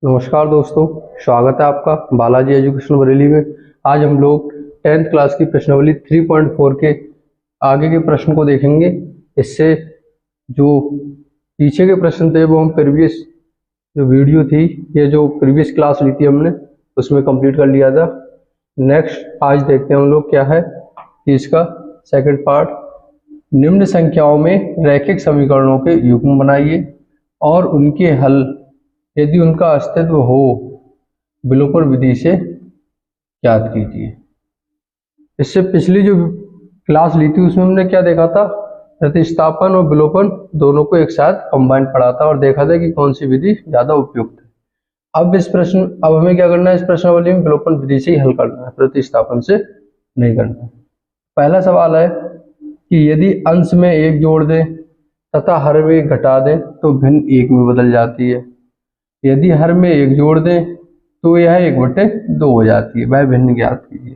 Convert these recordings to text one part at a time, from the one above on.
नमस्कार दोस्तों, स्वागत है आपका बालाजी एजुकेशन बरेली में। आज हम लोग 10th क्लास की प्रश्नावली 3.4 के आगे के प्रश्न को देखेंगे। इससे जो पीछे के प्रश्न थे वो हम प्रीवियस जो वीडियो थी ये जो प्रीवियस क्लास ली थी हमने उसमें कंप्लीट कर लिया था। नेक्स्ट आज देखते हैं हम लोग क्या है कि इसका सेकंड पार्ट, निम्न संख्याओं में रैखिक समीकरणों के युग्म बनाइए और उनके हल यदि उनका अस्तित्व हो विलोपन विधि से ज्ञात कीजिए। इससे पिछली जो क्लास ली थी उसमें हमने क्या देखा था, प्रतिस्थापन और विलोपन दोनों को एक साथ कंबाइन पढ़ा था और देखा था कि कौन सी विधि ज्यादा उपयुक्त है। अब हमें क्या करना है, इस प्रश्नावली में विलोपन विधि से ही हल करना है, प्रतिस्थापन से नहीं करना है। पहला सवाल है कि यदि अंश में एक जोड़ दें तथा हर में एक घटा दें तो भिन्न एक में बदल जाती है। यदि हर में एक जोड़ दें तो यह 1/2 हो जाती है। वह भिन्न ज्ञात कीजिए।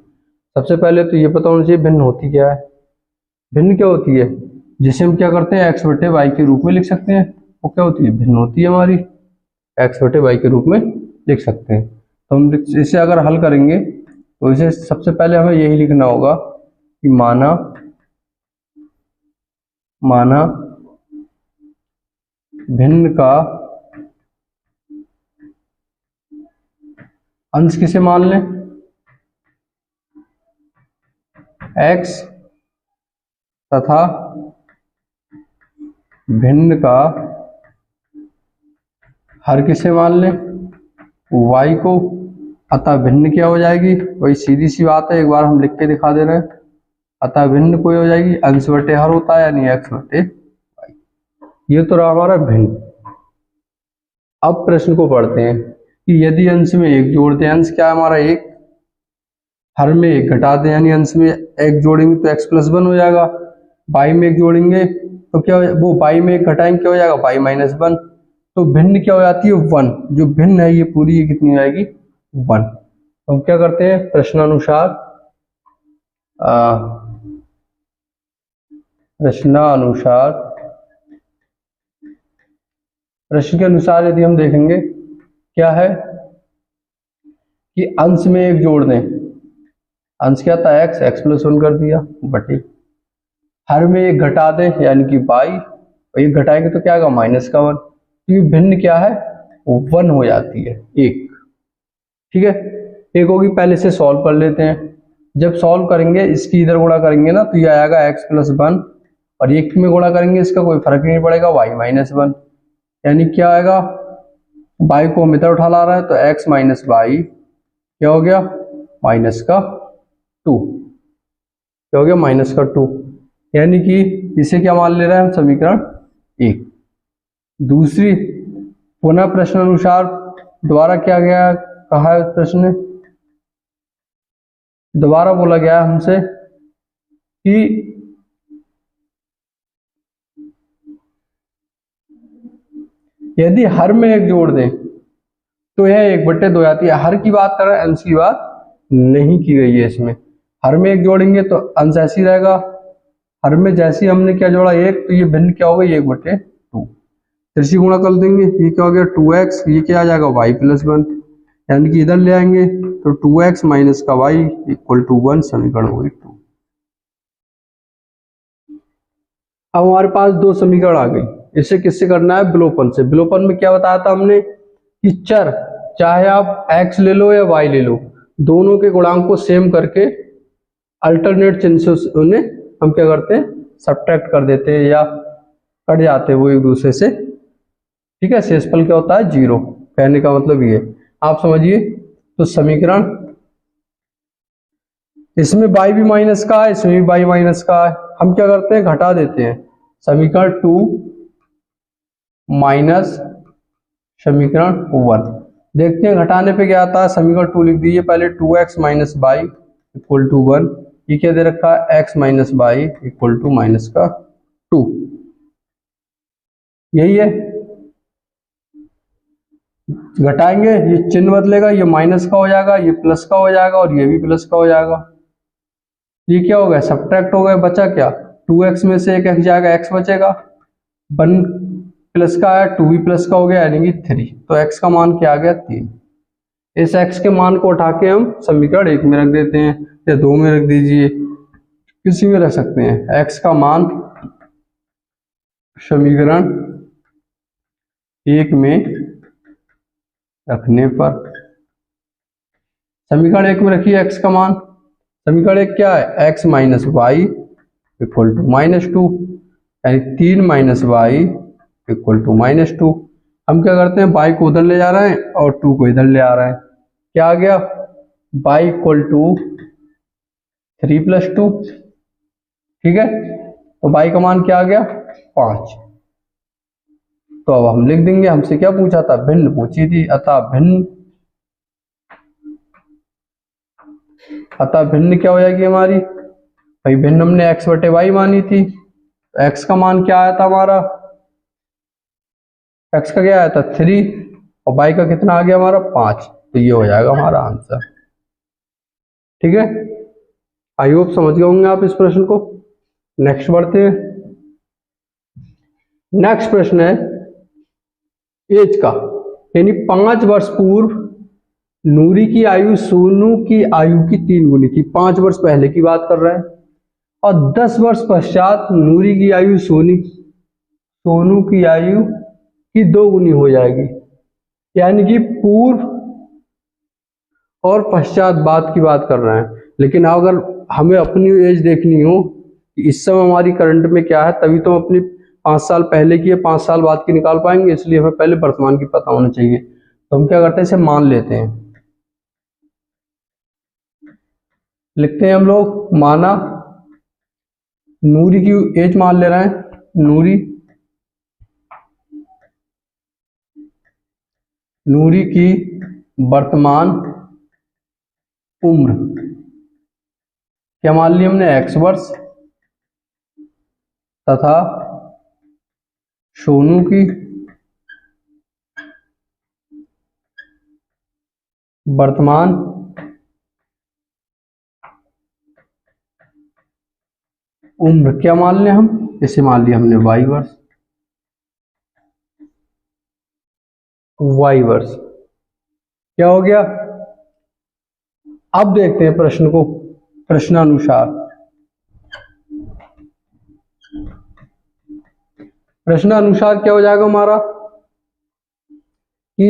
सबसे पहले तो ये पता होना चाहिए भिन्न होती क्या है। भिन्न क्या होती है, जिसे हम क्या करते हैं x/y के रूप में लिख सकते हैं। वो क्या होती है, भिन्न होती है हमारी, x/y के रूप में लिख सकते हैं। तो हम इसे अगर हल करेंगे तो इसे सबसे पहले हमें यही लिखना होगा कि माना भिन्न का अंश किसे मान लें, x तथा भिन्न का हर किसे मान लें, y को। अतः भिन्न क्या हो जाएगी, वही सीधी सी बात है, एक बार हम लिख के दिखा दे रहे हैं। अतः भिन्न कोई हो जाएगी, अंश बटे हर होता है यानी x/y। ये तो रहा हमारा भिन्न। अब प्रश्न को पढ़ते हैं कि यदि अंश में एक जोड़ दें, अंश क्या है हमारा एक, हर में एक घटा दें यानी अंश में एक जोड़ेंगे तो x+1 हो जाएगा। y में एक जोड़ेंगे तो क्या वो y में एक घटाएंगे क्या हो जाएगा, y-1। तो भिन्न क्या हो जाती है, 1। जो भिन्न है ये पूरी कितनी हो जाएगी, 1। तो हम क्या करते हैं प्रश्नानुसार प्रश्न के अनुसार यदि हम देखेंगे क्या है कि अंश में एक जोड़ दें, अंश क्या था x+1 कर दिया बटे, हर में एक घटा दें यानी कि y, और ये घटाएंगे तो क्या आएगा -1। तो ये भिन्न क्या है, 1 हो जाती है, 1। ठीक है, एक होगी। पहले से सॉल्व कर लेते हैं। जब सॉल्व करेंगे इसकी इधर गुणा करेंगे ना तो ये आएगा x+1 और एक में गुणा करेंगे इसका कोई फर्क नहीं पड़ेगा, y-1। यानी क्या आएगा, y को हम इधर उठा ला रहा है तो x माइनस वाई क्या हो गया, -2। क्या हो गया, -2। यानी कि इसे क्या मान ले रहे हैं हम, समीकरण 1। दूसरी पुनः प्रश्न अनुसार दोबारा क्या गया कहा है, प्रश्न में दोबारा बोला गया हमसे कि यदि हर में एक जोड़ दें तो यह 1/2 आती है। हर की बात कर रहे हैं, अंश की बात नहीं की गई है इसमें। हर में एक जोड़ेंगे तो अंश ऐसी रहेगा, हर में जैसी हमने क्या जोड़ा 1 तो ये भिन्न क्या होगा, 1/2। तिरछी गुणा कर देंगे, ये क्या हो गया 2x, ये क्या आ जाएगा y+1। यानी कि इधर ले आएंगे तो 2x माइनस का y = 1, समीकरण हुई 2। अब हमारे पास दो समीकरण आ गई। इसे किससे करना है, विलोपन से। विलोपन में क्या बताया था हमने कि चर चाहे आप x ले लो या y ले लो, दोनों के गुणांक को सेम करके अल्टरनेट चिन्ह से उन्हें हम क्या करते हैं, सब्ट्रैक्ट कर देते हैं या कट जाते हैं वो एक दूसरे से। ठीक है, शेषफल क्या होता है, 0। कहने का मतलब ये आप समझिए। तो समीकरण इसमें y भी माइनस का है, इसमें भी y माइनस का है। हम क्या करते हैं, घटा देते हैं। समीकरण 2 माइनस समीकरण 1 देखते हैं घटाने पे क्या आता है। समीकरण 2 लिख दीजिए पहले, 2x minus y equal to 1। ये क्या दे रखा है, x minus y equal to -2। यही है, घटाएंगे ये चिन्ह बदलेगा, ये माइनस का हो जाएगा, ये प्लस का हो जाएगा और ये भी प्लस का हो जाएगा। ये क्या हो गया, सब्ट्रैक्ट हो गया, बचा क्या, 2x में से एक x जाएगा, x बचेगा। 1 प्लस का आया 2b प्लस का हो गया यानी कि 3। तो x का मान क्या आ गया 3। इस x के मान को उठा के हम समीकरण 1 में रख देते हैं या 2 में रख दीजिए, किसी में रख सकते हैं। x का मान समीकरण 1 में रखने पर, समीकरण 1 में रखिए x का मान। समीकरण 1 क्या है, x minus y equal to -2, यानी 3 माइनस वाई इक्वल टू -2। हम क्या करते हैं, y को उधर ले जा रहे हैं और 2 को इधर ले आ रहे हैं। क्या आ गया, y इक्वल टू 3 + 2। ठीक है, तो y का मान क्या आ गया 5। तो अब हम लिख देंगे, हमसे क्या पूछा था, भिन्न पूछी थी, अतः भिन्न क्या हो जाएगी हमारी, भाई भिन्न हमने x बटे वाई मानी थी। तो x का मान क्या आया था हमारा, x का क्या आया था 3 और y का कितना आ गया हमारा 5। तो ये हो जाएगा हमारा आंसर। ठीक है, आई होप समझ गए होंगे आप इस प्रश्न को। नेक्स्ट बढ़ते हैं। नेक्स्ट प्रश्न है एज का, यानी 5 वर्ष पूर्व नूरी की आयु सोनू की आयु की 3 गुनी थी। 5 वर्ष पहले की बात कर रहे हैं। और 10 वर्ष पश्चात नूरी की आयु सोनू की आयु की 2 गुनी हो जाएगी। यानी कि पूर्व और पश्चात बात की बात कर रहे हैं। लेकिन अगर हमें अपनी एज देखनी हो कि इस समय हमारी करंट में क्या है, तभी तो हम अपनी 5 साल पहले की या 5 साल बाद की निकाल पाएंगे। इसलिए हमें पहले वर्तमान की पता होना चाहिए। तो हम क्या करते हैं, इसे मान लेते हैं, लिखते हैं हम लोग, माना नूरी की एज मान ले रहे हैं, नूरी की वर्तमान उम्र क्या मान ली हमने, x वर्ष, तथा सोनू की वर्तमान उम्र क्या मान लें हम, इसे मान लिया हमने y वर्ष। क्या हो गया, अब देखते हैं प्रश्न को प्रश्नानुसार। प्रश्नानुसार क्या हो जाएगा हमारा, कि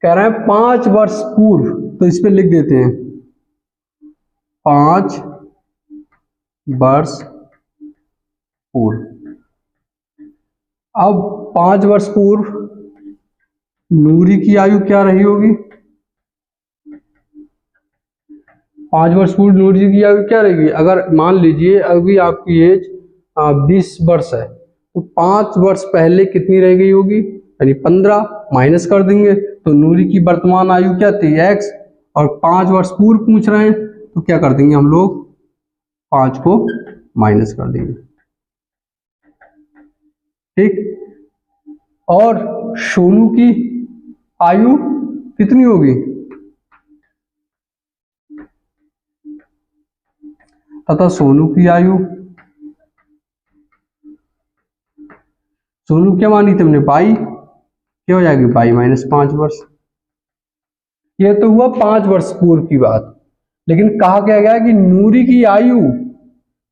कह रहे हैं 5 वर्ष पूर्व, तो इस पे लिख देते हैं 5 वर्ष पूर्व। अब 5 वर्ष पूर्व नूरी की आयु क्या रही होगी, 5 वर्ष पूर्व नूरी की आयु क्या रहेगी। अगर मान लीजिए अभी आपकी एज 20 वर्ष है, तो 5 वर्ष पहले कितनी रह गई होगी, यानी 15 माइनस कर देंगे। तो नूरी की वर्तमान आयु क्या थी x, और 5 वर्ष पूर्व पूछ रहे हैं, तो क्या कर देंगे हम लोग, 5 को माइनस कर देंगे। ठीक, और सोनू की आयु कितनी होगी, तथा सोनू की आयु, सोनू क्या मानी थी हमने 22, क्या हो जाएगी 22 - 5 वर्ष। यह तो हुआ 5 वर्ष पूर्व की बात। लेकिन कहा क्या गया कि नूरी की आयु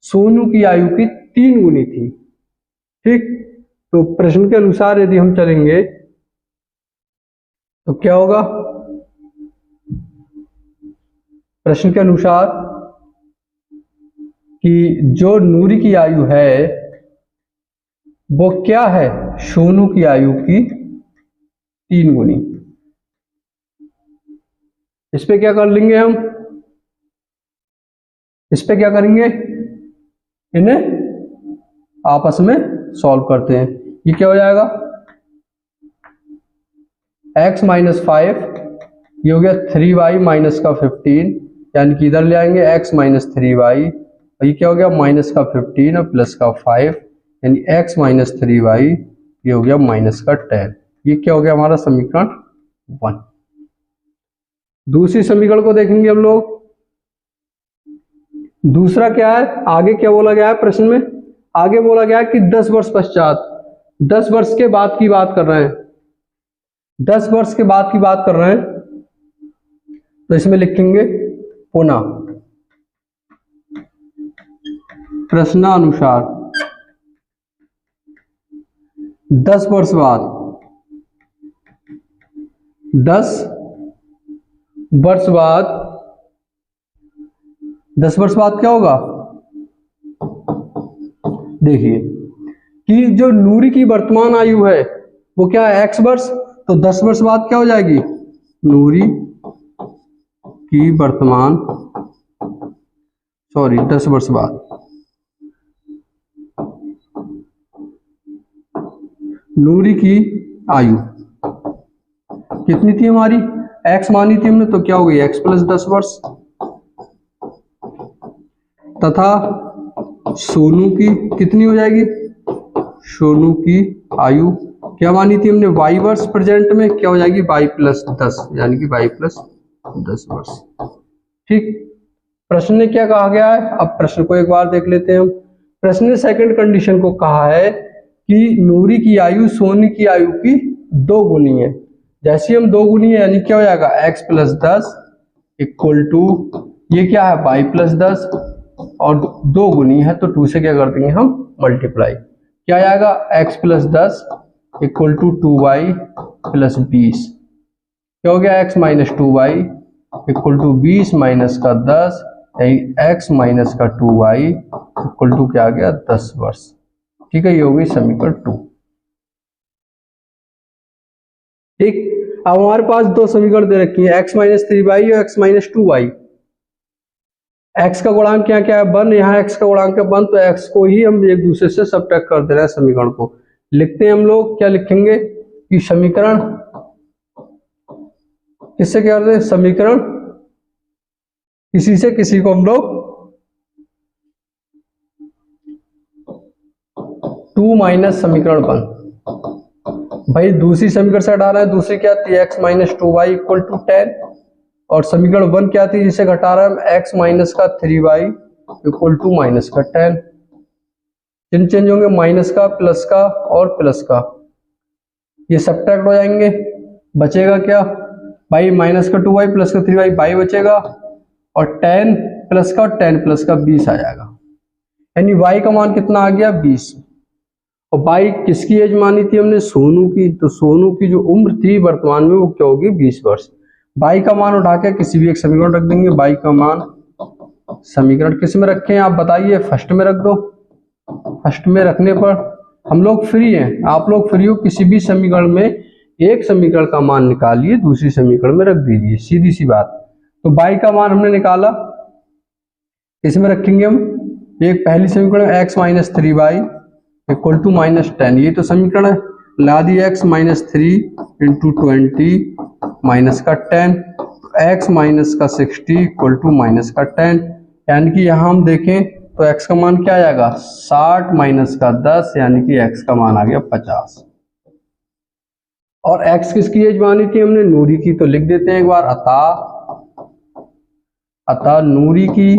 सोनू की आयु की 3 गुनी थी। ठीक, तो प्रश्न के अनुसार यदि हम चलेंगे तो क्या होगा, प्रश्न के अनुसार कि जो नूरी की आयु है वो क्या है, सोनू की आयु की 3 गुनी। इस पे क्या कर लेंगे हम, इस पे क्या करेंगे, इन्हें आपस में सॉल्व करते हैं। ये क्या हो जाएगा, x - 5, ये हो गया 3y माइनस का 15, यानी कि इधर ले आएंगे x - 3y, और ये क्या हो गया माइनस का 15 और प्लस का 5, यानी x - 3y, ये हो गया माइनस का 10। ये क्या हो गया हमारा समीकरण 1। दूसरी समीकरण को देखेंगे हम लोग। दूसरा क्या है, आगे क्या बोला गया है प्रश्न में, आगे बोला गया है कि 10 वर्ष पश्चात 10 वर्ष के बाद की बात कर रहे हैं, 10 वर्ष के बाद की बात कर रहे हैं, तो इसमें लिखेंगे पुनः प्रश्नानुसार 10 वर्ष बाद, 10 वर्ष बाद, 10 वर्ष बाद क्या होगा, देखिए कि जो नूरी की वर्तमान आयु है वो क्या है, x वर्ष, तो 10 वर्ष बाद क्या हो जाएगी, नूरी की वर्तमान, 10 वर्ष बाद नूरी की आयु कितनी थी हमारी, x मानी थी हमने, तो क्या हो गई x प्लस 10 वर्ष, तथा सोनू की कितनी हो जाएगी, सोनू की आयु क्या मानी थी हमने, y वर्ष, प्रेजेंट में क्या हो जाएगी y प्लस 10, यानी कि y प्लस 10 वर्ष। ठीक, प्रश्न ने क्या कहा गया है, अब प्रश्न को एक बार देख लेते हैं हम। प्रश्न ने सेकंड कंडीशन को कहा है कि नूरी की आयु सोनू की आयु की 2 गुनी है। जैसे हम 2 गुनी है यानी क्या हो जाएगा x प्लस 10 इक्वल टू ये क्या है y प्लस 10, और 2 गुनी है तो 2 से क्या कर देंगे हम मल्टीप्लाई, क्या आएगा x plus 10 equal to 2y plus 20, क्या हो गया x minus 2y equal to 20 minus का 10, x माइनस का 2y इक्वल टू क्या आ गया 10 वर्ष। ठीक है, ये हो गई समीकरण 2। ठीक, अब हमारे पास 2 समीकरण दे रखी है, x माइनस 3y और x माइनस 2y। x का गुणांक क्या क्या है 1, यहाँ x का गुणांक है 1, तो x को ही हम एक दूसरे से सबट्रैक्ट कर दे रहे हैं। समीकरण को लिखते हैं हम लोग, क्या लिखेंगे कि समीकरण किससे क्या करते हैं, समीकरण किसी से किसी को हम लोग 2 माइनस समीकरण 1, भाई दूसरी समीकरण से हटा रहा है, दूसरी क्या थी x minus 2y equal to 10, और समीकरण 1 क्या थी जिसे घटा रहा है x माइनस का 3y इक्वल टू माइनस का 10। चिन्ह चेंज होंगे, माइनस का, प्लस का और प्लस का, ये सब्ट्रैक्ट हो जाएंगे, बचेगा क्या भाई माइनस का 2y प्लस का 3y, बाई बचेगा, और 10 प्लस का और 10 प्लस का 20 आ जाएगा, यानी y का मान कितना आ गया 20। और बाई किसकी एज मानी थी हमने, सोनू की, तो सोनू की जो उम्र थी वर्तमान में वो क्या होगी 20 वर्ष। बाई का मान उठा के किसी भी एक समीकरण रख देंगे, बाई का मान समीकरण किस में रखें आप बताइए, फर्स्ट में रख दो। फर्स्ट में रखने पर हम लोग फ्री हैं, आप लोग फ्री हो, किसी भी समीकरण में एक समीकरण का मान निकालिए दूसरी समीकरण में रख दीजिए, सीधी सी बात। तो बाई का मान हमने निकाला, इसमें रखेंगे हम एक पहली समीकरण x minus 3y equal to minus 10, ये तो समीकरण है, ला दी x माइनस 3 इंटू 20 माइनस का 10, x माइनस का 60 इक्वल टू माइनस का 10, यानी कि यहाँ हम देखें तो x का मान क्या आएगा 60 माइनस का 10, यानी कि x का मान आ गया 50। और x किसकी एज मानी थी हमने, नूरी की, तो लिख देते हैं एक बार, अतः नूरी की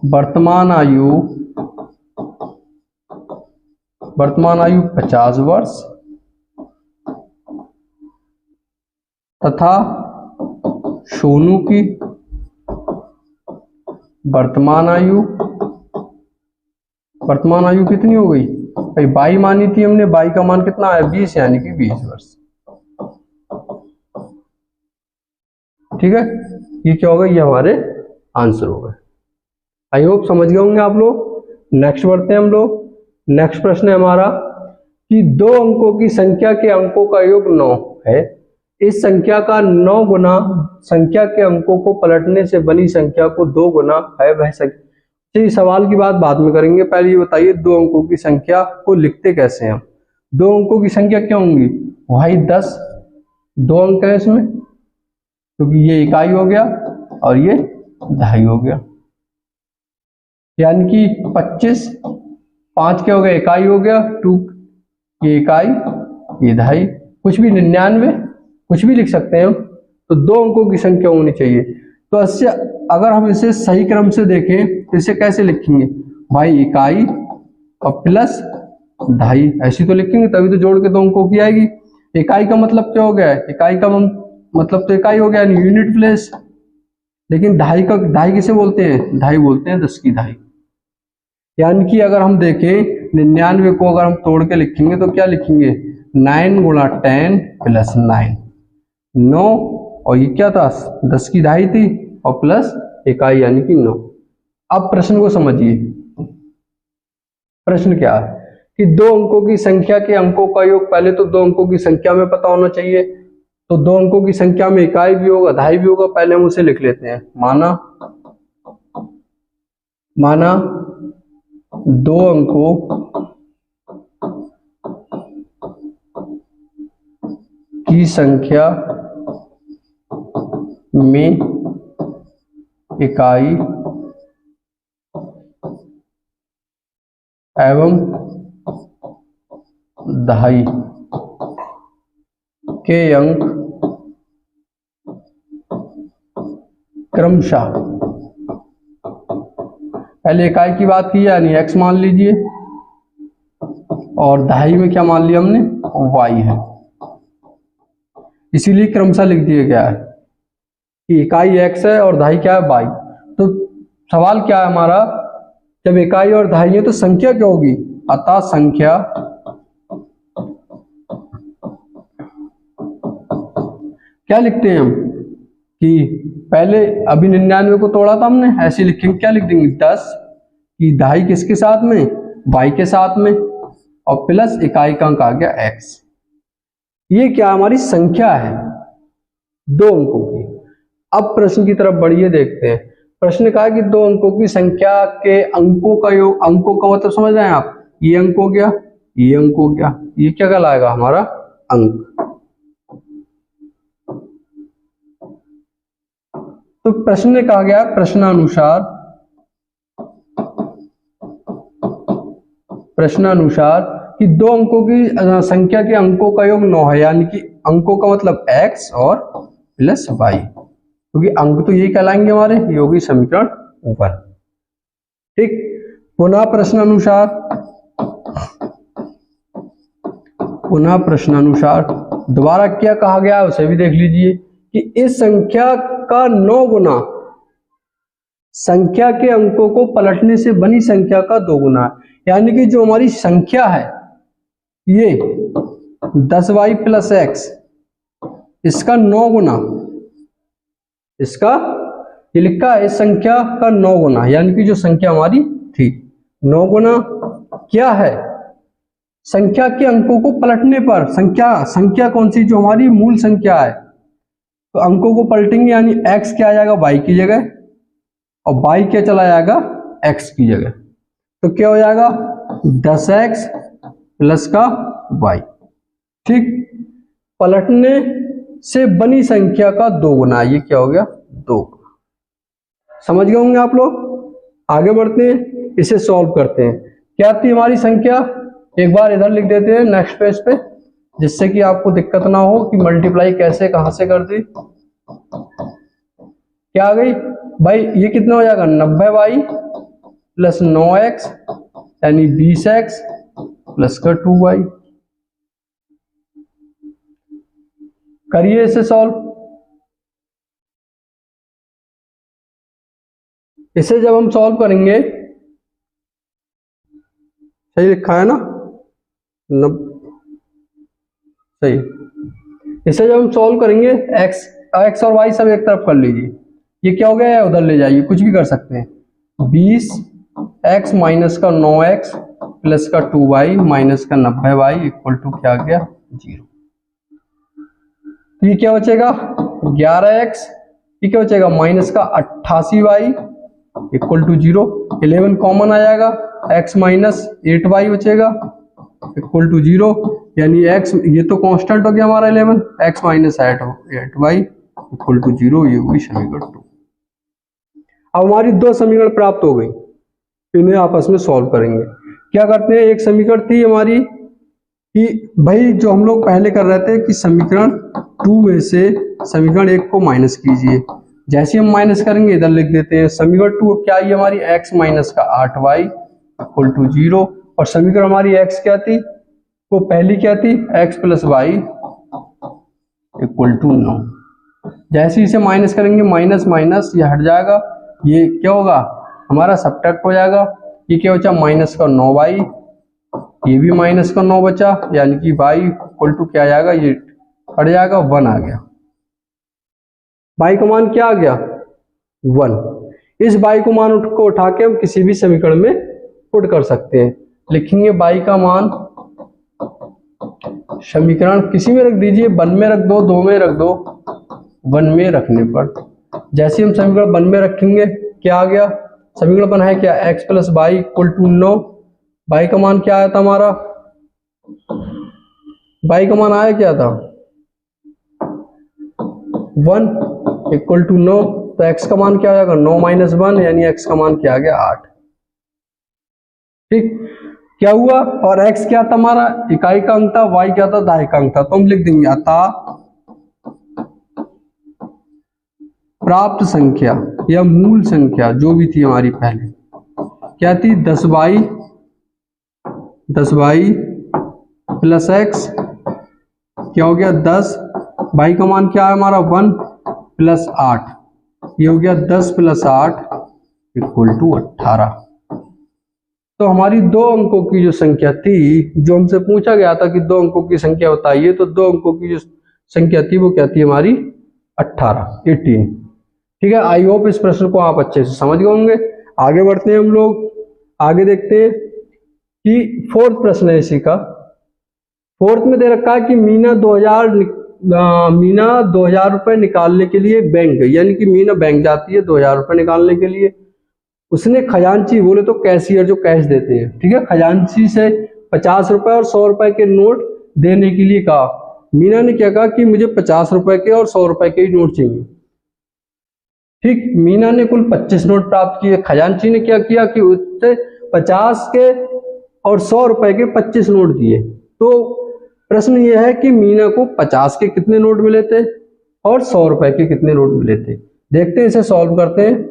वर्तमान आयु 50 वर्ष तथा सोनू की वर्तमान आयु कितनी हो गई भाई, बाई मानी थी हमने, बाई का मान कितना है 20, यानी कि 20 वर्ष। ठीक है, ये क्या होगा, ये हमारे आंसर हो गए। आई होप समझ गए होंगे आप लोग। नेक्स्ट बढ़ते हैं हम लोग। नेक्स्ट प्रश्न है हमारा कि 2 अंकों की संख्या के अंकों का योग 9 है, इस संख्या का 9 गुना संख्या के अंकों को पलटने से बनी संख्या को 2 गुना है वह संख्या। इस सवाल की बात बाद में करेंगे, पहले ये बताइए 2 अंकों की संख्या को लिखते कैसे हैं हम। 2 अंकों की संख्या क्या होंगी भाई 10, 2 अंक है इसमें, क्योंकि ये इकाई हो गया और ये दहाई हो गया, यानी कि 25, 5 क्या हो गया इकाई हो गया, 2 ये इकाई ये दहाई, कुछ भी 99 कुछ भी लिख सकते हैं हम। तो 2 अंकों की संख्या होनी चाहिए। तो इससे अगर हम इसे सही क्रम से देखें तो इसे कैसे लिखेंगे भाई, इकाई और प्लस ढाई, ऐसी तो लिखेंगे तभी तो जोड़ के 2 अंकों की आएगी। इकाई का मतलब क्या हो गया है, इकाई का मतलब तो इकाई हो गया, यूनिट प्लेस। लेकिन ढाई का ढाई किसे बोलते हैं, ढाई बोलते हैं 10 की ढाई। यानी कि अगर हम देखें 99 को अगर हम तोड़ के लिखेंगे तो क्या लिखेंगे, 9 गुणा 10 प्लस 9, 9, और ये क्या था 10 की ढाई थी, और प्लस इकाई यानी कि 9। अब प्रश्न को समझिए, प्रश्न क्या है कि 2 अंकों की संख्या के अंकों का योग, पहले तो 2 अंकों की संख्या में पता होना चाहिए, तो 2 अंकों की संख्या में इकाई भी होगा ढाई भी होगा। पहले हम उसे लिख लेते हैं, माना 2 अंकों की संख्या में इकाई एवं दहाई के अंक क्रमशः, पहले इकाई की बात की यानी x मान लीजिए, और दहाई में क्या मान लिया हमने, y है, इसीलिए क्रमशः लिख दिया गया है कि इकाई x है और दहाई क्या है, y। तो सवाल क्या है हमारा, जब इकाई और दहाई है तो संख्या क्या होगी, अतः संख्या क्या लिखते हैं हम कि पहले अभी 99 को तोड़ा था हमने, ऐसे लिखेंगे, क्या लिख देंगे 10 की ढाई किसके साथ में, y के साथ में, और प्लस इकाई का अंक आ गया x। ये क्या हमारी संख्या है 2 अंकों की। अब प्रश्न की तरफ बढ़िए, देखते हैं। प्रश्न कहा कि 2 अंकों की संख्या के अंकों का योग, अंकों का मतलब समझ रहे हैं आप, ये अंक हो गया, ये अंक हो गया, ये क्या कहलाएगा हमारा अंक। तो प्रश्न में कहा गया प्रश्नानुसार कि 2 अंकों की संख्या के अंकों का योग 9 है, यानी कि अंकों का मतलब x और प्लस y, क्योंकि अंक तो यही कहलाएंगे हमारे, ये होगी समीकरण 1। ठीक, पुनः प्रश्नानुसार दोबारा क्या कहा गया उसे भी देख लीजिए कि इस संख्या का 9 गुना संख्या के अंकों को पलटने से बनी संख्या का 2 गुना है। यानी कि जो हमारी संख्या है ये 10y प्लस x, इसका 9 गुना, इसका ये लिखा है इस संख्या का 9 गुना, यानी कि जो संख्या हमारी थी 9 गुना क्या है, संख्या के अंकों को पलटने पर, संख्या कौन सी, जो हमारी मूल संख्या है, तो अंकों को पलटेंगे यानी x क्या आ जाएगा y की जगह, और y क्या चला जाएगा x की जगह, तो क्या हो जाएगा 10x प्लस का y। ठीक, पलटने से बनी संख्या का 2 गुना, ये क्या हो गया 2। समझ गए होंगे आप लोग। आगे बढ़ते हैं, इसे सॉल्व करते हैं। क्या थी हमारी संख्या, एक बार इधर लिख देते हैं नेक्स्ट पेज पे, जिससे कि आपको दिक्कत ना हो कि मल्टीप्लाई कैसे कहां से कर दी। क्या आ गई भाई, ये कितना हो जाएगा 90y प्लस 9x यानी 20x प्लस का 2y। करिए इसे सॉल्व। इसे जब हम सॉल्व करेंगे, सही लिखा है ना, सही। इसे जब हम सॉल्व करेंगे x और y सब एक तरफ कर लीजिए, ये क्या हो गया उधर ले जाइए, कुछ भी कर सकते हैं। 20x माइनस का 9x प्लस का 2y माइनस का 90y इक्वल टू क्या आ गया 0। ये क्या बचेगा 11x, ये क्या बचेगा माइनस का 88y इक्वल टू 0। 11 कॉमन आ जाएगा, x माइनस 8y बचेगा इक्वल टू 0, यानी x ये तो कांस्टेंट हो गया हमारा 11, x minus 8y equal to 0, ये हुई समीकरण 2। अब हमारी 2 समीकरण प्राप्त हो गई, इन्हें आपस में सॉल्व करेंगे। क्या करते हैं, एक समीकरण थी हमारी कि भाई जो हम लोग पहले कर रहे थे कि समीकरण 2 में से समीकरण 1 को माइनस कीजिए, जैसे हम माइनस करेंगे इधर लिख देते हैं। समीकरण 2 क्या आई हमारी x माइनस का 8y इक्वल टू 0, और समीकरण हमारी x क्या थी, वो पहली क्या थी, x plus y equal to 9। जैसे इसे माइनस करेंगे माइनस माइनस ये हट जाएगा, ये क्या होगा हमारा सब्ट्रैक्ट हो जाएगा। ये क्या बचा माइनस का 9y, ये भी माइनस का 9 बचा, यानी कि y इक्वल टू क्या आ जाएगा, ये हट जाएगा 1 आ गया। y का मान क्या आ गया 1। इस y को मान को उठा के हम किसी भी समीकरण में पुट कर सकते हैं। लिखेंगे y का मान समीकरण किसी में रख दीजिए, 1 में रख दो, 2 में रख दो, 1 में रखने पर जैसे हम समीकरण 1 में रखेंगे क्या आ गया, समीकरण बना है क्या x plus y equal to 9। y का मान क्या आया था हमारा, y का मान आया क्या था 1 इक्वल टू 9, तो x का मान क्या आ जाएगा 9 माइनस 1, यानी x का मान क्या आ गया 8। ठीक, क्या हुआ, और x क्या था हमारा इकाई का अंक था, y क्या था दहाई का अंक था, तो हम लिख देंगे अतः प्राप्त संख्या या मूल संख्या जो भी थी हमारी पहले क्या थी 10y प्लस x, क्या हो गया 10, y का मान क्या है हमारा 1 प्लस 8, ये हो गया 10 प्लस 8 इक्वल टू 18। तो हमारी 2 अंकों की जो संख्या थी, जो हमसे पूछा गया था कि 2 अंकों की संख्या बताइए, तो 2 अंकों की जो संख्या थी वो क्या थी हमारी 18। ठीक है, आई होप इस प्रश्न को आप अच्छे से समझ गए होंगे। आगे बढ़ते हैं हम लोग, आगे देखते हैं कि फोर्थ प्रश्न है इसी का। फोर्थ में दे रखा है कि मीना 2000 रुपए निकालने के लिए बैंक गई, यानी कि मीना बैंक जाती है 2000 रुपए निकालने के लिए। उसने खजांची, बोले तो कैशियर जो कैश देते हैं, ठीक है, खजांची से 50 रुपए और 100 रुपए के नोट देने के लिए कहा। मीना ने क्या कहा कि मुझे 50 रुपए के और 100 रुपए के ही नोट चाहिए। ठीक, मीना ने कुल 25 नोट प्राप्त किए। खजांची ने क्या किया कि उससे 50 के और 100 रुपए के 25 नोट दिए। तो प्रश्न यह है कि मीना को 50 के कितने नोट मिले थे और 100 रुपए के कितने नोट मिले थे। देखते हैं, इसे सॉल्व करते हैं।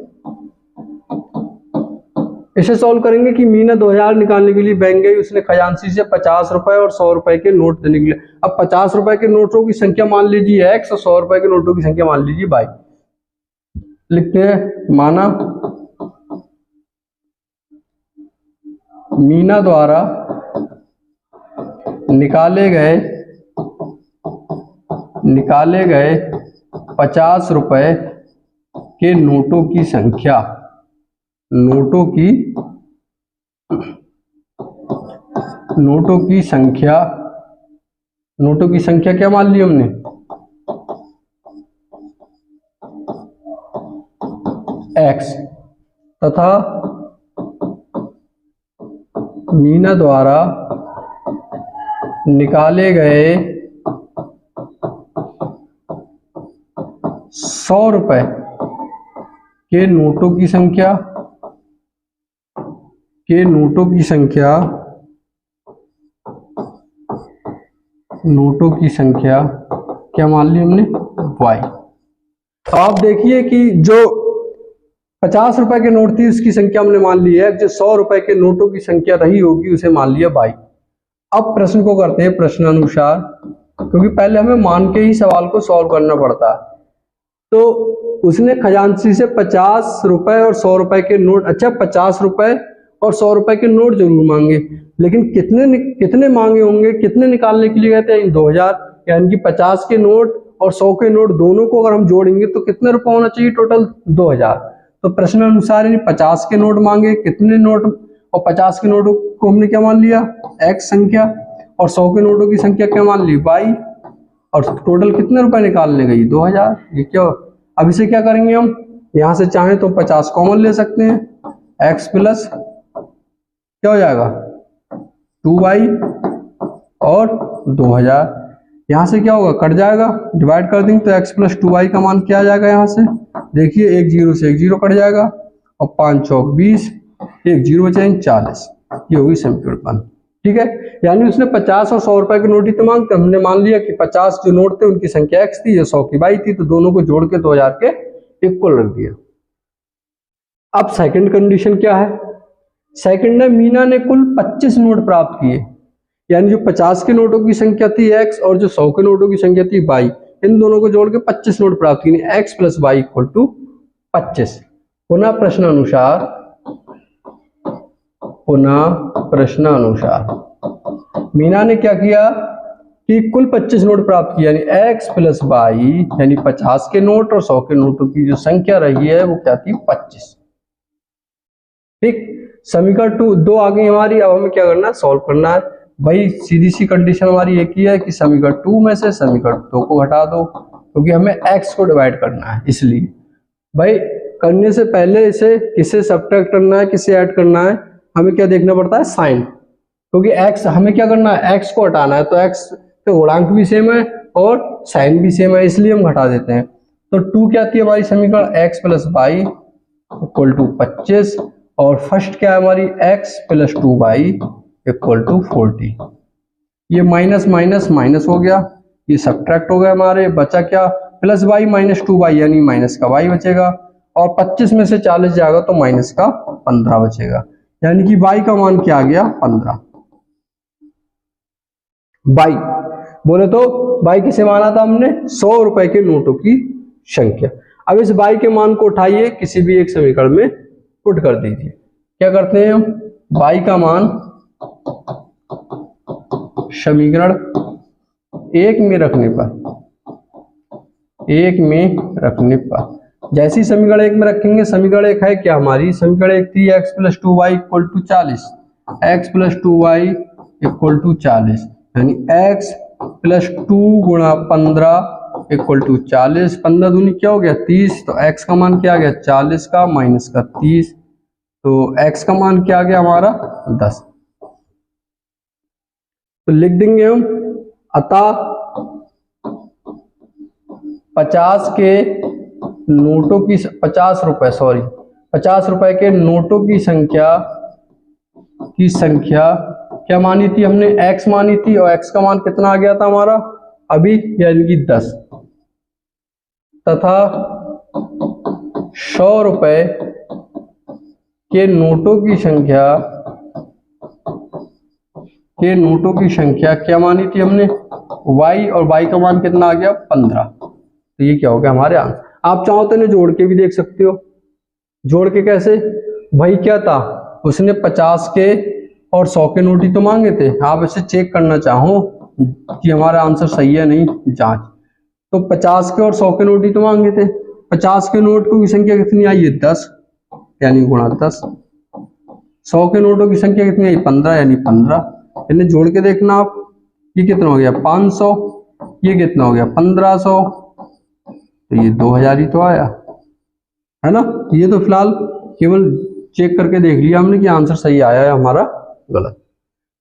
इसे सॉल्व करेंगे कि मीना 2000 निकालने के लिए बैंक गई, उसने खजांची से 50 रुपए और 100 रुपए के नोट देने के लिए। अब 50 रुपए के नोटों की संख्या मान लीजिए x और 100 रुपए के नोटों की संख्या मान लीजिए y। लिखते हैं, माना मीना द्वारा निकाले गए 50 रुपए के नोटों की संख्या क्या मान ली हमने x, तथा मीना द्वारा निकाले गए 100 रुपए के नोटों की संख्या क्या मान ली हमने y। आप देखिए कि जो 50 रुपए के नोट थी उसकी संख्या हमने मान ली है, जो 100 रुपए के नोटों की संख्या रही होगी उसे मान लिया y। अब प्रश्न को करते हैं प्रश्नानुसार, क्योंकि पहले हमें मान के ही सवाल को सॉल्व करना पड़ता है। तो उसने खजांची से 50 रुपए और 100 रुपए के नोट, अच्छा 50 रुपए और 100 रुपए के नोट जरूर मांगे, लेकिन कितने मांगे होंगे, कितने निकालने के लिए गए थे 2000, यानी कि 50 के नोट और 100 के नोट दोनों को अगर हम जोड़ेंगे तो कितने रुपए होना चाहिए टोटल 2000। तो प्रश्न अनुसार 50 के नोट मांगे, कितने नोट, और 50 के नोटों को हमने क्या मान लिया x संख्या, और 100 के नोटों की संख्या क्या मान ली y, और टोटल कितने रुपए निकालने गई 2000। ये क्या, अब इसे क्या करेंगे हम, यहां से चाहें तो 50 कॉमन ले सकते हैं, x प्लस क्या हो जाएगा 2y और 2000, यहां से क्या होगा कट जाएगा, डिवाइड कर देंगे तो x प्लस 2y का मान क्या आ जाएगा, यहां से देखिए 1 0 से 1 0 कट जाएगा, और 5 चौक 20, 1 0 बचेंगे 40, ये होगी समीकरण। ठीक है, यानी उसने 50 और 100 रुपए के नोट ही तो मांगते, हमने मान लिया कि 50 जो नोट थे उनकी संख्या x थी, 100 की y थी, तो दोनों को जोड़ के 2000 के इक्वल रख दिया। अब सेकंड कंडीशन क्या है, सेकंड है, मीना ने कुल 25 नोट प्राप्त किए, यानी जो 50 के नोटों की संख्या थी x और जो 100 के नोटों की संख्या थी y, इन दोनों को जोड़ के 25 नोट प्राप्त किए, x plus y equal to 25। पुनः प्रश्न अनुसार मीना ने क्या किया कि कुल 25 नोट प्राप्त किया, यानी x प्लस वाई, यानी 50 के नोट और 100 के नोटों की जो संख्या रही है वो क्या थी, 25। ठीक, समीकरण 2 आ गई हमारी। अब हमें क्या करना है, सॉल्व करना है। भाई सीधी सी कंडीशन हमारी एक ही है कि समीकरण 2 में से समीकरण 2 को हटा दो, क्योंकि हमें x को डिवाइड करना है। इसलिए भाई करने से पहले इसे किसे सब्ट्रैक्ट करना है, किसे ऐड करना है, हमें क्या देखना पड़ता है, साइन। क्योंकि x हमें क्या करना है, x को हटाना है, तो x के गुणांक भी सेम है और साइन भी सेम है, इसलिए हम घटा देते हैं। तो 2 क्या थी हमारी समीकरण, x plus y equal to 25, और फर्स्ट क्या है हमारी, x plus 2y equal to 40। ये माइनस माइनस माइनस हो गया, ये सब्ट्रैक्ट हो गया हमारे, बचा क्या, प्लस वाई माइनस 2y, यानी माइनस का y बचेगा, और 25 में से 40 जाएगा तो माइनस का 15 बचेगा, यानी कि y का मान क्या आ गया, 15। बाई बोले तो बाई किसे माना था हमने, 100 रुपए के नोटों की संख्या। अब इस बाई के मान को उठाइए, किसी भी एक समीकरण में पुट कर दीजिए। क्या करते हैं हम, बाई का मान समीकरण 1 में रखने पर, जैसी समीकरण 1 में रखेंगे, समीकरण 1 है क्या हमारी, समीकरण 1 थी x plus 2y equal to 40, x plus 2y equal to 40, यानी x प्लस 2 गुणा 15 इक्वल टू 40, 15 दूनी क्या हो गया, 30, तो x का मान क्या आ गया, 40 का माइनस का 30, तो x का मान क्या आ गया हमारा, 10। तो लिख देंगे हम, अतः 50 के नोटों की 50 रुपए के नोटों की संख्या क्या मानी थी हमने, x मानी थी, और x का मान कितना आ गया था हमारा अभी, यानी कि 10, तथा 100 रुपए के नोटों की संख्या क्या मानी थी हमने, y, और y का मान कितना आ गया, 15। तो ये क्या हो गया हमारे आंसर। आप चाहो तो इन्हें जोड़ के भी देख सकते हो। जोड़ के कैसे, भाई क्या था, उसने 50 के और 100 के नोट ही तो मांगे थे। आप इसे चेक करना चाहो कि हमारा आंसर सही है नहीं, जांच। तो 50 के और 100 के नोट ही तो मांगे थे। 50 के नोट की संख्या कितनी आई है, 10, यानी गुणा 10। 100 के नोटों की संख्या कितनी आई, 15, यानी 15। इन्हें जोड़ के देखना आप, ये कितना हो गया 500, ये कितना हो गया 1500, तो ये 2000 ही तो आया है ना। ये तो फिलहाल केवल चेक करके देख लिया हमने कि आंसर सही आया है हमारा गलत।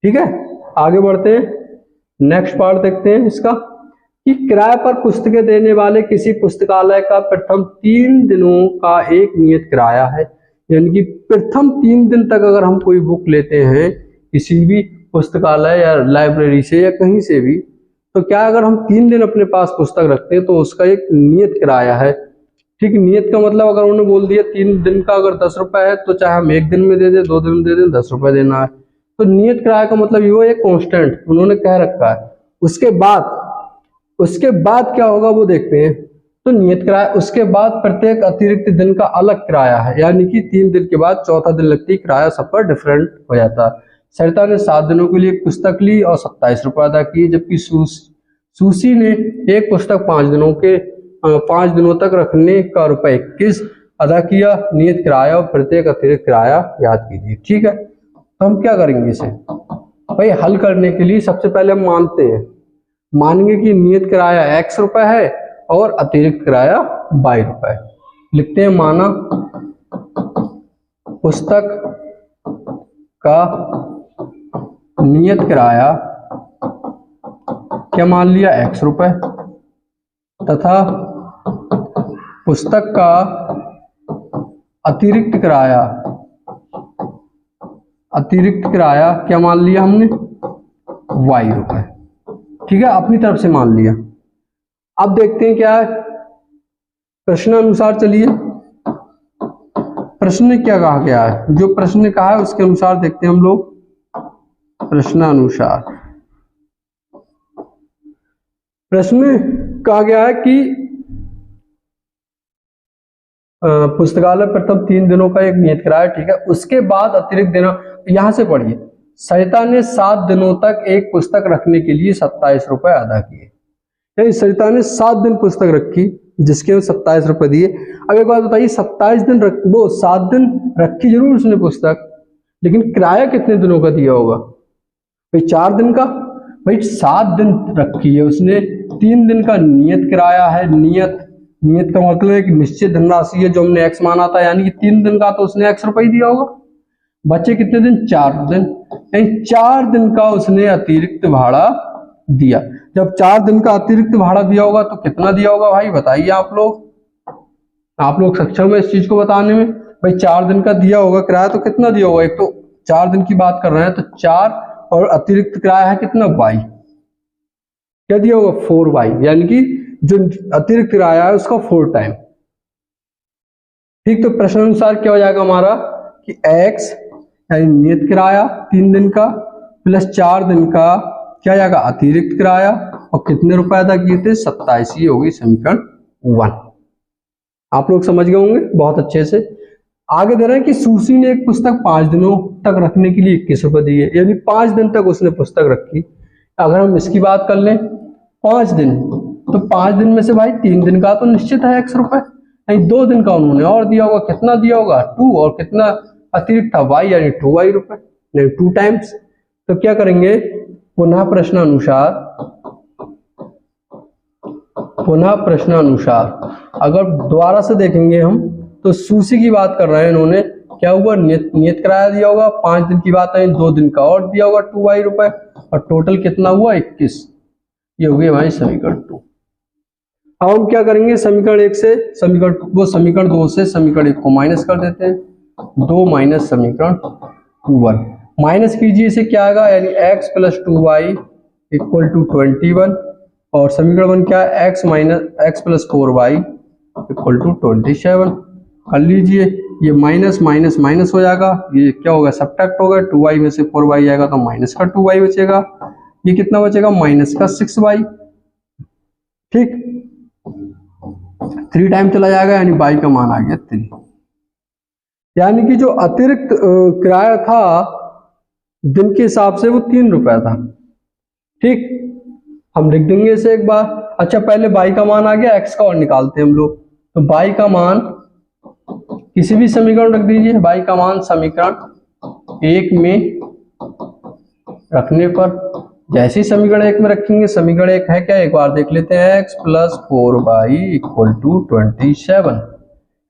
ठीक है, आगे बढ़ते हैं, नेक्स्ट पार्ट देखते हैं इसका, कि किराए पर पुस्तकें देने वाले किसी पुस्तकालय का प्रथम 3 दिनों का एक नियत किराया है। यानी कि प्रथम 3 दिन तक अगर हम कोई बुक लेते हैं किसी भी पुस्तकालय या लाइब्रेरी से या कहीं से भी, तो क्या अगर हम 3 दिन अपने पास पुस्तक रखते हैं तो उसका एक नियत किराया है। ठीक, नियत का मतलब अगर उन्होंने बोल दिया 3 दिन का अगर 10 रुपए है, तो चाहे हम 1 दिन में दे दें, 2 दिन में दे दें, 10 रुपए देना है। तो नियत किराया का मतलब ये है कांस्टेंट उन्होंने कह रखा है। उसके बाद क्या होगा वो देखते हैं। तो नियत किराया, उसके बाद प्रत्येक अतिरिक्त दिन का अलग किराया है, यानी कि 3 दिन के बाद चौथा दिन लगती किराया सब पर डिफरेंट हो जाता है। सरिता ने 7 दिनों के लिए एक पुस्तक ली और 27 रुपए अदा किए, जबकि सुशी ने एक पुस्तक 5 दिनों तक रखने का रुपए 21 अदा किया। नियत किराया और प्रत्येक अतिरिक्त किराया याद कीजिए। ठीक है, तो हम क्या करेंगे इसे, भाई हल करने के लिए सबसे पहले हम मानेंगे कि नियत किराया x रुपए है और अतिरिक्त किराया y रुपए। लिखते हैं, माना पुस्तक का नियत किराया क्या मान लिया, x रुपए, तथा पुस्तक का अतिरिक्त किराया क्या मान लिया हमने, y रुपए। ठीक है, अपनी तरफ से मान लिया। अब देखते हैं क्या है प्रश्न अनुसार। चलिए, प्रश्न में क्या कहा गया है, जो प्रश्न ने कहा है उसके अनुसार देखते हैं हम लोग। प्रश्नानुसार प्रश्न में कहा गया है कि पुस्तकालय प्रथम 3 दिनों का एक नियत किराया, ठीक है, उसके बाद अतिरिक्त दिनों, यहां से पढ़िए, सरिता ने 7 दिनों तक एक पुस्तक रखने के लिए 27 रुपए अदा किए। यानी सरिता ने 7 दिन पुस्तक रखी जिसके 27 रुपए दिए। अब एक बात बताइए, 27 दिन वो 7 दिन रखी जरूर उसने पुस्तक, लेकिन किराया कितने दिनों का दिया होगा भाई? 4 दिन का। भाई 7 दिन रखी है उसने, 3 दिन का नियत किराया है। नियत का मतलब एक निश्चित धनराशि है जो हमने x माना था, यानी कि 3 दिन का तो उसने x रुपए दिया होगा। बचे कितने दिन? 4 दिन। यानी 4 दिन का उसने अतिरिक्त भाड़ा दिया। जब 4 दिन का अतिरिक्त भाड़ा दिया होगा तो कितना दिया होगा भाई? बताइए आप लोग सक्षम है इस चीज को बताने में। भाई 4 दिन का दिया होगा किराया तो कितना दिया होगा? एक तो 4 दिन की बात कर रहे हैं तो 4 और अतिरिक्त किराया है कितना? y। क्या दिया होगा? 4y, यानी कि जो अतिरिक्त किराया है उसका 4 टाइम। ठीक, तो प्रश्न अनुसार क्या हो जाएगा हमारा कि x यानी नियत किराया 3 दिन का प्लस 4 दिन का क्या जाएगा? अतिरिक्त किराया, और कितने रुपए अदा किए थे? 27। ये होगी समीकरण 1। आप लोग समझ गए होंगे बहुत अच्छे से। आगे दे रहे हैं कि सुशी ने एक पुस्तक 5 दिनों तक रखने के लिए 21 रुपए दिए, यानी 5 दिन तक उसने पुस्तक रखी। अगर हम इसकी बात कर लें 5 दिन, तो 5 दिन में से भाई 3 दिन का तो निश्चित है x रुपए, यानी 2 दिन का उन्होंने और दिया होगा। कितना दिया होगा? 2, और कितना अतिरिक्त था? y, यानी 2y रुपए, यानी 2 टाइम्स। तो क्या करेंगे? पुनः प्रश्नानुसार अगर दोबारा से देखेंगे हम तो सुशी की बात कर रहे हैं इन्होंने, क्या हुआ? नियत किराया दिया होगा, 5 दिन की बात है, 2 दिन का और दिया होगा 2y रुपए, और टोटल कितना हुआ? 21। ये हो गई हमारी समीकरण 2। अब हम क्या करेंगे? समीकरण 1 से समीकरण 2 से समीकरण 1 को माइनस कर देते हैं। 2 माइनस समीकरण 1 माइनस कीजिए, इसे क्या आएगा? यानी x plus 2y equal to 21, और समीकरण 1 क्या है? x plus 4y equal to 27। कर लीजिए, ये माइनस माइनस माइनस हो जाएगा, ये क्या होगा? सब्ट्रैक्ट होगा, 2y में से 4y आएगा तो माइनस का 2y बचेगा। ये कितना बचेगा? माइनस का 6y। ठीक, 3 टाइम चला जाएगा, यानी y का मान आ गया 3। यानी कि जो अतिरिक्त किराया था दिन के हिसाब से वो 3 रुपया था। ठीक, हम लिख देंगे इसे एक बार। अच्छा, पहले y का मान आ गया, x का और निकालते हैं हम लोग। तो y का मान किसी भी समीकरण रख दीजिए। y का मान समीकरण 1 में रखने पर, जैसे ही समीकरण 1 में रखेंगे, समीकरण 1 है क्या? एक बार देख लेते हैं। x plus 4y equal to 27,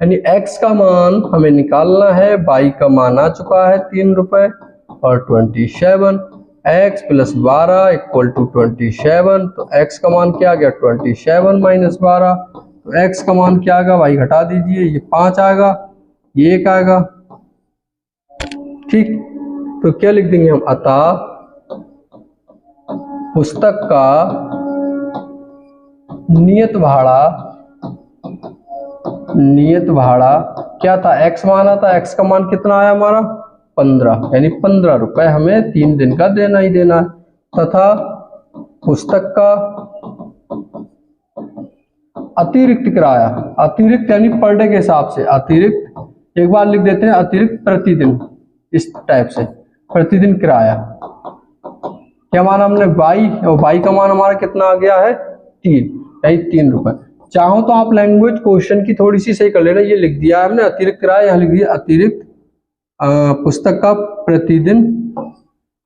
यानी x का मान हमें निकालना है, y का मान आ चुका है 3 रुपए, और 27 x प्लस 12 इक्वल टू 27, तो x का मान क्या आ गया? 27 माइनस 12, तो x का मान क्या आएगा? y घटा दीजिए, ये 5 आएगा, ये 1 आएगा। ठीक, तो क्या लिख देंगे हम? अतः पुस्तक का नियत भाड़ा क्या था? x माना था, x का मान कितना आया हमारा? 15, यानी 15 रुपए हमें 3 दिन का देना ही देना है। तथा पुस्तक का अतिरिक्त किराया, अतिरिक्त यानी पर डे के हिसाब से, अतिरिक्त एक बार लिख देते हैं, अतिरिक्त प्रतिदिन, इस टाइप से प्रतिदिन किराया क्या माना हमने? y, और y का मान हमारा कितना आ गया है? 3, यानी 3 रुपए। चाहो तो आप लैंग्वेज क्वेश्चन की थोड़ी सी सही कर लेना, ये लिख दिया हमने अतिरिक्त किराया, यहाँ लिख दिया अतिरिक्त पुस्तक का प्रतिदिन,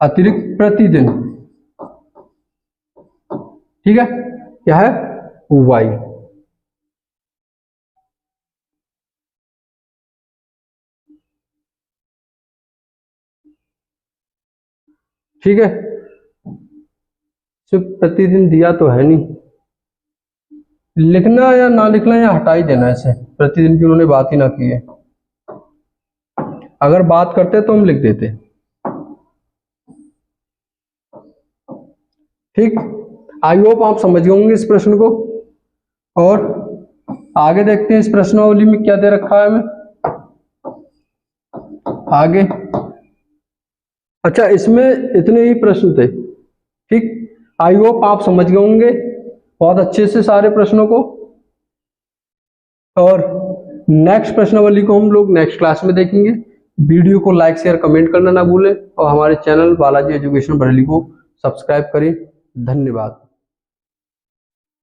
अतिरिक्त प्रतिदिन। ठीक है, क्या है? y। ठीक है, सिर्फ प्रतिदिन दिया तो है नहीं, लिखना या ना लिखना या हटा ही देना इसे, प्रतिदिन की उन्होंने बात ही ना की है। अगर बात करते तो हम लिख देते। ठीक, आई होप आप समझ गए होंगे इस प्रश्न को। और आगे देखते हैं इस प्रश्नावली में क्या दे रखा है हमें। आगे। अच्छा, इसमें इतने ही प्रश्न थे। ठीक, आई होप आप समझ गए होंगे बहुत अच्छे से सारे प्रश्नों को। और नेक्स्ट प्रश्नावली को हम लोग नेक्स्ट क्लास में देखेंगे। वीडियो को लाइक शेयर कमेंट करना ना भूलें और हमारे चैनल बालाजी एजुकेशन बरेली को सब्सक्राइब करें। धन्यवाद।